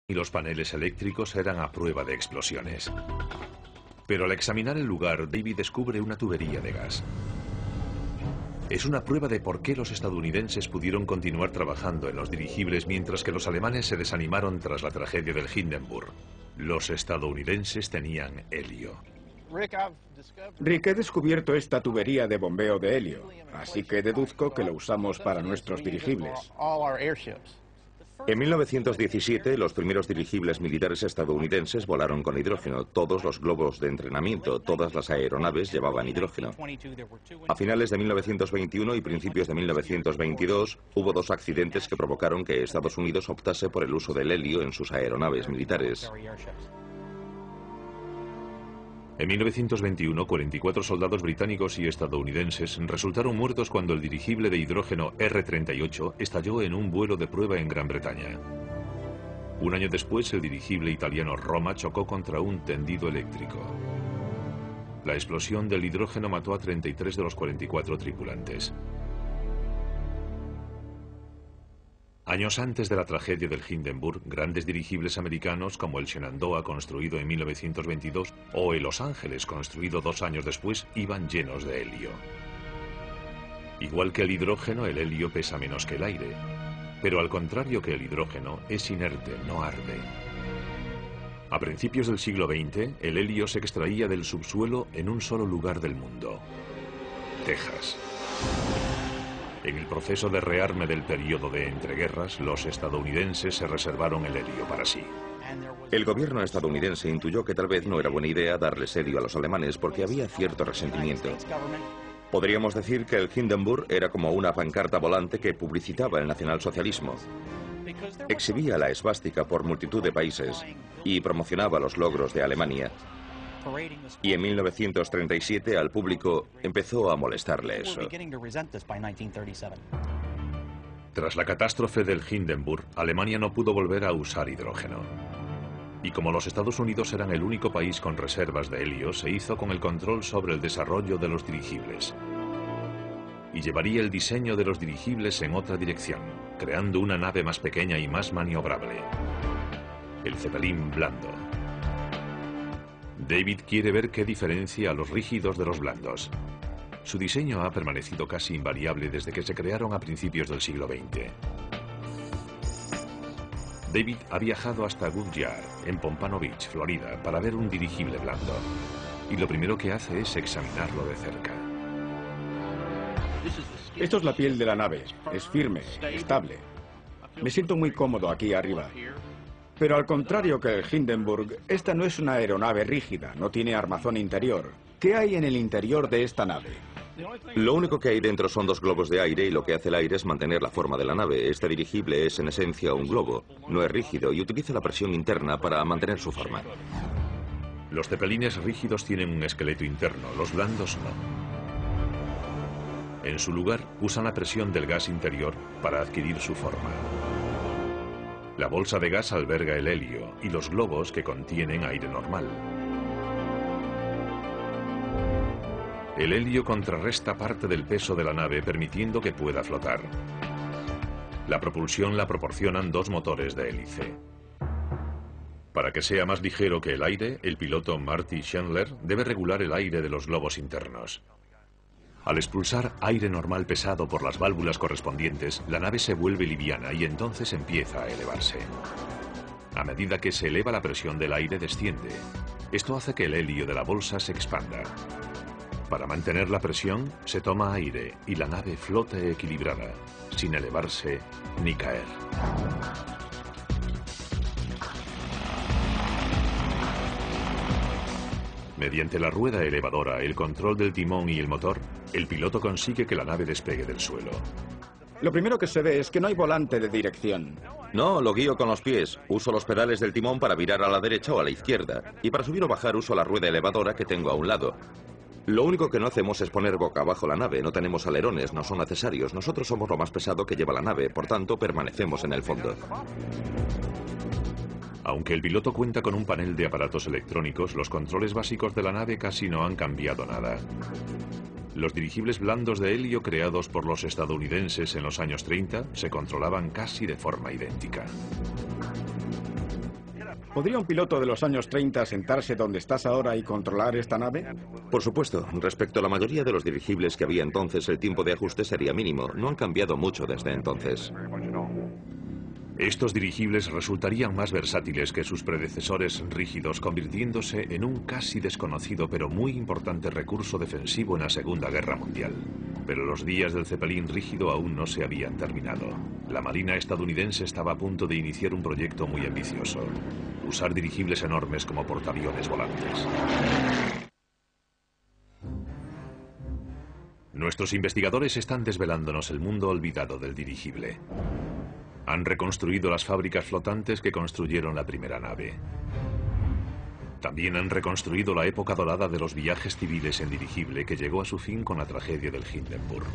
y los paneles eléctricos eran a prueba de explosiones. Pero al examinar el lugar, David descubre una tubería de gas. Es una prueba de por qué los estadounidenses pudieron continuar trabajando en los dirigibles mientras que los alemanes se desanimaron tras la tragedia del Hindenburg. Los estadounidenses tenían helio. Rick, he descubierto esta tubería de bombeo de helio, así que deduzco que lo usamos para nuestros dirigibles. En 1917, los primeros dirigibles militares estadounidenses volaron con hidrógeno. Todos los globos de entrenamiento, todas las aeronaves llevaban hidrógeno. A finales de 1921 y principios de 1922, hubo 2 accidentes que provocaron que Estados Unidos optase por el uso del helio en sus aeronaves militares. En 1921, 44 soldados británicos y estadounidenses resultaron muertos cuando el dirigible de hidrógeno R-38 estalló en un vuelo de prueba en Gran Bretaña. Un año después, el dirigible italiano Roma chocó contra un tendido eléctrico. La explosión del hidrógeno mató a 33 de los 44 tripulantes. Años antes de la tragedia del Hindenburg, grandes dirigibles americanos como el Shenandoah, construido en 1922, o el Los Ángeles, construido 2 años después, iban llenos de helio. Igual que el hidrógeno, el helio pesa menos que el aire. Pero al contrario que el hidrógeno, es inerte, no arde. A principios del siglo XX, el helio se extraía del subsuelo en un solo lugar del mundo: Texas. En el proceso de rearme del periodo de entreguerras, los estadounidenses se reservaron el helio para sí. El gobierno estadounidense intuyó que tal vez no era buena idea darles helio a los alemanes porque había cierto resentimiento. Podríamos decir que el Hindenburg era como una pancarta volante que publicitaba el nacionalsocialismo. Exhibía la esvástica por multitud de países y promocionaba los logros de Alemania. Y en 1937 al público empezó a molestarle eso. Tras la catástrofe del Hindenburg, Alemania no pudo volver a usar hidrógeno. Y como los Estados Unidos eran el único país con reservas de helio, se hizo con el control sobre el desarrollo de los dirigibles. Y llevaría el diseño de los dirigibles en otra dirección, creando una nave más pequeña y más maniobrable: el Zeppelin blando. David quiere ver qué diferencia a los rígidos de los blandos. Su diseño ha permanecido casi invariable desde que se crearon a principios del siglo XX. David ha viajado hasta Goodyear, en Pompano Beach, Florida, para ver un dirigible blando. Y lo primero que hace es examinarlo de cerca. Esto es la piel de la nave. Es firme, estable. Me siento muy cómodo aquí arriba. Pero al contrario que el Hindenburg, esta no es una aeronave rígida, no tiene armazón interior. ¿Qué hay en el interior de esta nave? Lo único que hay dentro son 2 globos de aire y lo que hace el aire es mantener la forma de la nave. Este dirigible es en esencia un globo, no es rígido y utiliza la presión interna para mantener su forma. Los zeppelines rígidos tienen un esqueleto interno, los blandos no. En su lugar, usan la presión del gas interior para adquirir su forma. La bolsa de gas alberga el helio y los globos que contienen aire normal. El helio contrarresta parte del peso de la nave, permitiendo que pueda flotar. La propulsión la proporcionan 2 motores de hélice. Para que sea más ligero que el aire, el piloto Marty Chandler debe regular el aire de los globos internos. Al expulsar aire normal pesado por las válvulas correspondientes, la nave se vuelve liviana y entonces empieza a elevarse. A medida que se eleva, la presión del aire desciende. Esto hace que el helio de la bolsa se expanda. Para mantener la presión, se toma aire y la nave flota equilibrada, sin elevarse ni caer. Mediante la rueda elevadora, el control del timón y el motor, el piloto consigue que la nave despegue del suelo. Lo primero que se ve es que no hay volante de dirección. No, lo guío con los pies. Uso los pedales del timón para virar a la derecha o a la izquierda. Y para subir o bajar uso la rueda elevadora que tengo a un lado. Lo único que no hacemos es poner boca abajo la nave. No tenemos alerones, no son necesarios. Nosotros somos lo más pesado que lleva la nave, por tanto permanecemos en el fondo. Aunque el piloto cuenta con un panel de aparatos electrónicos, los controles básicos de la nave casi no han cambiado nada. Los dirigibles blandos de helio creados por los estadounidenses en los años 30 se controlaban casi de forma idéntica. ¿Podría un piloto de los años 30 sentarse donde estás ahora y controlar esta nave? Por supuesto, respecto a la mayoría de los dirigibles que había entonces, el tiempo de ajuste sería mínimo. No han cambiado mucho desde entonces. Estos dirigibles resultarían más versátiles que sus predecesores rígidos, convirtiéndose en un casi desconocido pero muy importante recurso defensivo en la Segunda Guerra Mundial. Pero los días del Zeppelin rígido aún no se habían terminado. La Marina estadounidense estaba a punto de iniciar un proyecto muy ambicioso: usar dirigibles enormes como portaaviones volantes. Nuestros investigadores están desvelándonos el mundo olvidado del dirigible. Han reconstruido las fábricas flotantes que construyeron la primera nave. También han reconstruido la época dorada de los viajes civiles en dirigible que llegó a su fin con la tragedia del Hindenburg.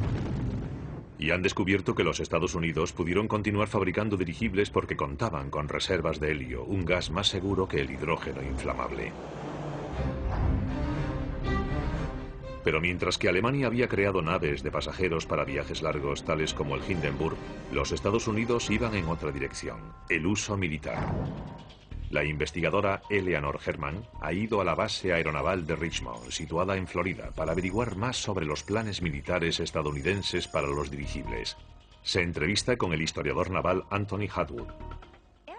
Y han descubierto que los Estados Unidos pudieron continuar fabricando dirigibles porque contaban con reservas de helio, un gas más seguro que el hidrógeno inflamable. Pero mientras que Alemania había creado naves de pasajeros para viajes largos tales como el Hindenburg, los Estados Unidos iban en otra dirección: el uso militar. La investigadora Eleanor Herman ha ido a la base aeronaval de Richmond, situada en Florida, para averiguar más sobre los planes militares estadounidenses para los dirigibles. Se entrevista con el historiador naval Anthony Hadwood.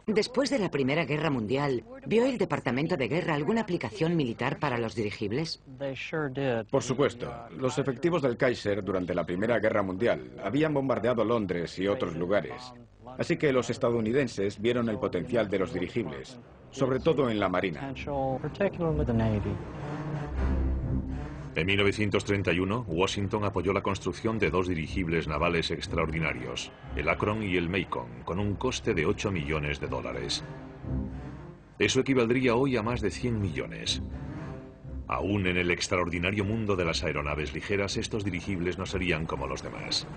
Después de la Primera Guerra Mundial, ¿vio el Departamento de Guerra alguna aplicación militar para los dirigibles? Por supuesto. Los efectivos del Kaiser durante la Primera Guerra Mundial habían bombardeado Londres y otros lugares. Así que los estadounidenses vieron el potencial de los dirigibles, sobre todo en la Marina. En 1931, Washington apoyó la construcción de dos dirigibles navales extraordinarios, el Akron y el Macon, con un coste de $8 millones. Eso equivaldría hoy a más de 100 millones. Aún en el extraordinario mundo de las aeronaves ligeras, estos dirigibles no serían como los demás.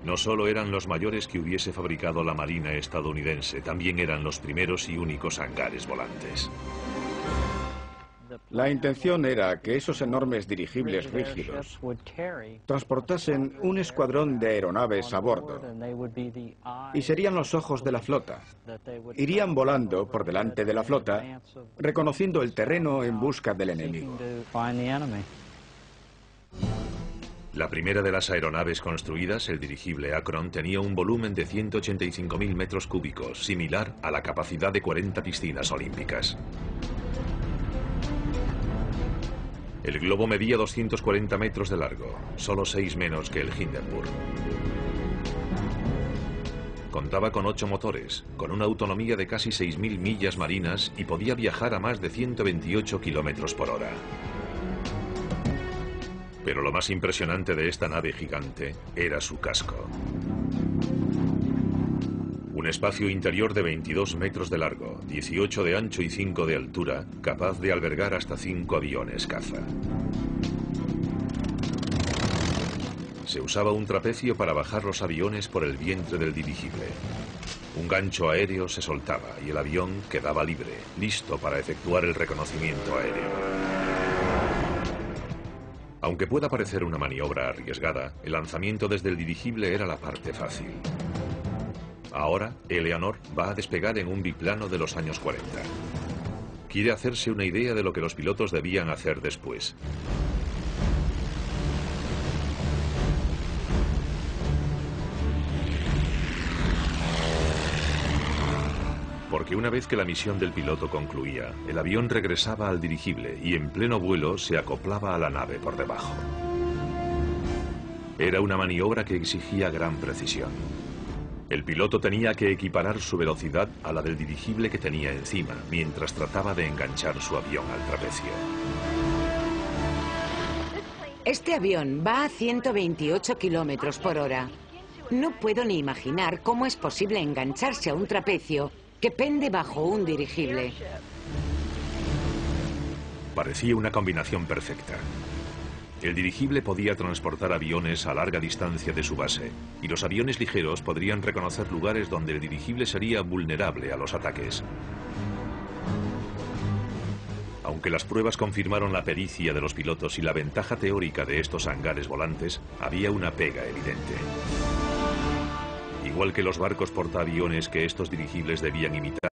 No solo eran los mayores que hubiese fabricado la Marina estadounidense, también eran los primeros y únicos hangares volantes. La intención era que esos enormes dirigibles rígidos transportasen un escuadrón de aeronaves a bordo y serían los ojos de la flota. Irían volando por delante de la flota, reconociendo el terreno en busca del enemigo. La primera de las aeronaves construidas, el dirigible Akron, tenía un volumen de 185.000 metros cúbicos, similar a la capacidad de 40 piscinas olímpicas. El globo medía 240 metros de largo, solo 6 menos que el Hindenburg. Contaba con 8 motores, con una autonomía de casi 6.000 millas marinas y podía viajar a más de 128 kilómetros por hora. Pero lo más impresionante de esta nave gigante era su casco. Un espacio interior de 22 metros de largo, 18 de ancho y 5 de altura, capaz de albergar hasta 5 aviones caza. Se usaba un trapecio para bajar los aviones por el vientre del dirigible. Un gancho aéreo se soltaba y el avión quedaba libre, listo para efectuar el reconocimiento aéreo. Aunque pueda parecer una maniobra arriesgada, el lanzamiento desde el dirigible era la parte fácil. Ahora, Eleanor va a despegar en un biplano de los años 40. Quiere hacerse una idea de lo que los pilotos debían hacer después. Porque una vez que la misión del piloto concluía, el avión regresaba al dirigible y en pleno vuelo se acoplaba a la nave por debajo. Era una maniobra que exigía gran precisión. El piloto tenía que equiparar su velocidad a la del dirigible que tenía encima, mientras trataba de enganchar su avión al trapecio. Este avión va a 128 kilómetros por hora. No puedo ni imaginar cómo es posible engancharse a un trapecio que pende bajo un dirigible. Parecía una combinación perfecta. El dirigible podía transportar aviones a larga distancia de su base, y los aviones ligeros podrían reconocer lugares donde el dirigible sería vulnerable a los ataques. Aunque las pruebas confirmaron la pericia de los pilotos y la ventaja teórica de estos hangares volantes, había una pega evidente. Igual que los barcos portaaviones que estos dirigibles debían imitar,